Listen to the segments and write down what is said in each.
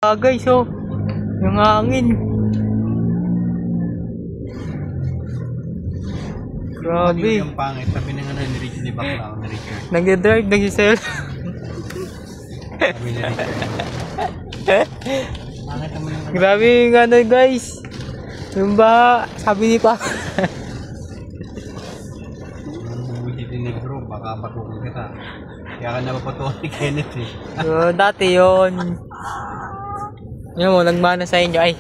Guys, oh, yung hangin. Grabe. Yung pangit, sabi na nga ni Richard, ni Bakla, ni Richard. Nag-drive, nag-sell. Sabi ni Richard. Pangit naman yung ano. Grabe yung ano, guys. Yung ba, sabi ni Pa. Bubusit ni Negro, baka patukan kita. Kaya ka napapatukan ni Kenneth eh. Dati yun. Yun mo, nagmana sa inyo ay.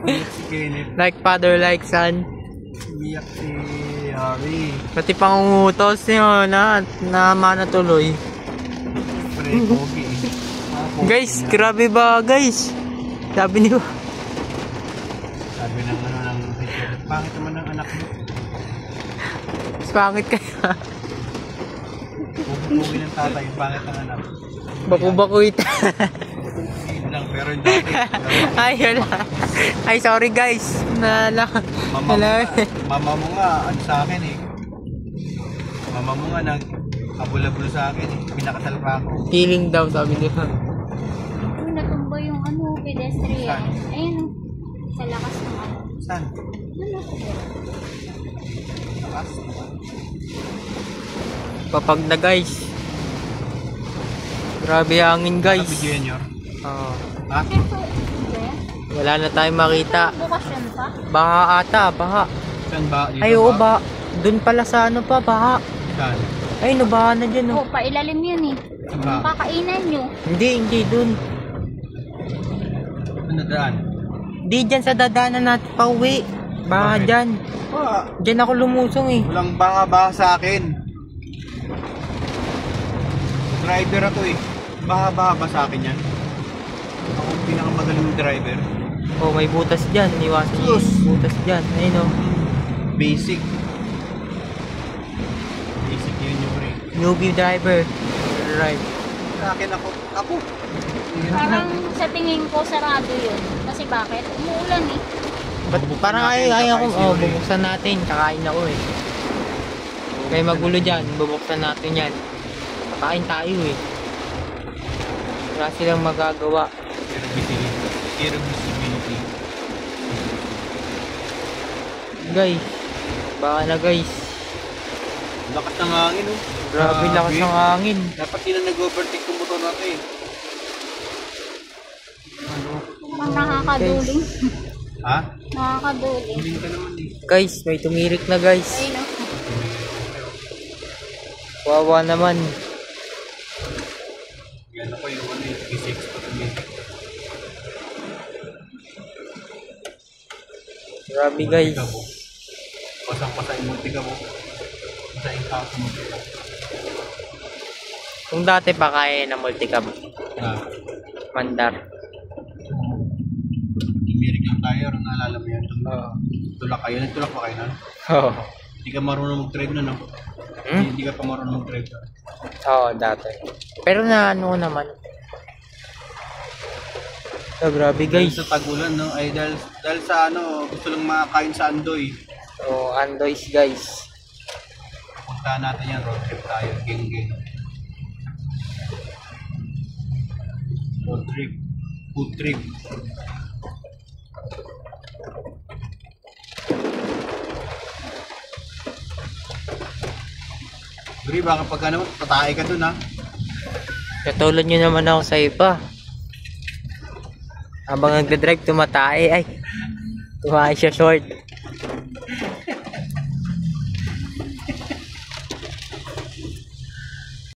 Iyak si Kenneth. Like father, like son. Iyak si Harry. Pati pangungutos nyo na mana tuloy. Pre, pogi eh. Guys, grabe ba guys? Sabi niyo. Sabi ng ano ng Richard, pangit naman ng anak mo. Mas pangit kaya. Pugi ng tatay, pangit ng anak. Baku-bakuit. Yun lang, pero yung dati. Ay, wala. Ay, sorry guys. Mama mo nga, ano sa akin eh. Mama mo nga nag-abul-abul sa akin eh. Pinakasal pa ako. Feeling daw, sabi niya. Ano, natumba yung ano, pedestrian. Ayun, sa lakas ng ano. Saan? Ano? Lakas? Papag na guys. Grabe hangin guys. Sabi Junior. Oo. Ha? Ito, hindi. Wala na tayong makita. Bukas yan pa. Baha ata, baha. Saan ba? Dito Ay, oo, ba? Doon pala sa ano pa, baha. Saan? Ay, nabaha na dyan, Oh, oh. pailalim yun eh. Saan ba? Kakainan nyo. Hindi doon. Ano daan? Di dyan sa dadanan natin pa uwi. Baha Bakit? dyan. Ah, Dyan ako lumusong eh. walang baha-baha sa akin. Driver ako eh. Baha-baha ba sa akin yan? Ako ang pinakamagaling driver. Oh, may butas dyan. Iwasan niyo Sus! yung butas dyan. Ayun oh. Basic. Basic yun yung brake. Newbie driver. Right. Sa akin ako. Parang sa tingin ko sarado yun. Kasi bakit? Umuulan eh. But Bubuksan parang natin, ay ako, kakain si Yuri. bubuksan natin. Kakain ako eh. Kaya magulo dyan. Bubuksan natin yan. Kakain tayo eh. Wala silang magagawa. Irreversibility. Guys. Baka na guys. Lakas ng hangin oh. Grabe lakas ng hangin. Dapat yun ang nag-overtake yung motor natin eh. Parang nakakaduling. Ha? Nakakaduling. Huling ka naman eh. Guys, may tumirik na guys. Ayun o. Wawa naman. Yan ako yung ano yung P6 pa tumirik. Grabe guys. Pasang-pasang yung multiga mo. Pasang ka sa multiga. Kung dati pa kaya na multicab. Mandar. Tumirik lang tayo. Naalala mo yan. Oo. Tulak kayo. Nagtulak pa kayo nun? Oo. Hindi ka marunong mag-drive na no? Hindi ka pa marunong mag-drive na. Oo, dati. Pero na ano naman. Oh, grabe Dahil guys. sa tagulan no? Ay dahil sa ano, gusto lang makakain sa Andoy. Oh, Andoys guys. Puntahan natin yan, road trip tayo, geng-geng. Road trip, food trip. Gri, baka pag ano, tatay ka dun ha. Katulad nyo naman ako sa iba. Habang nagdadrive, tumatay. Ay, tumahay siya short.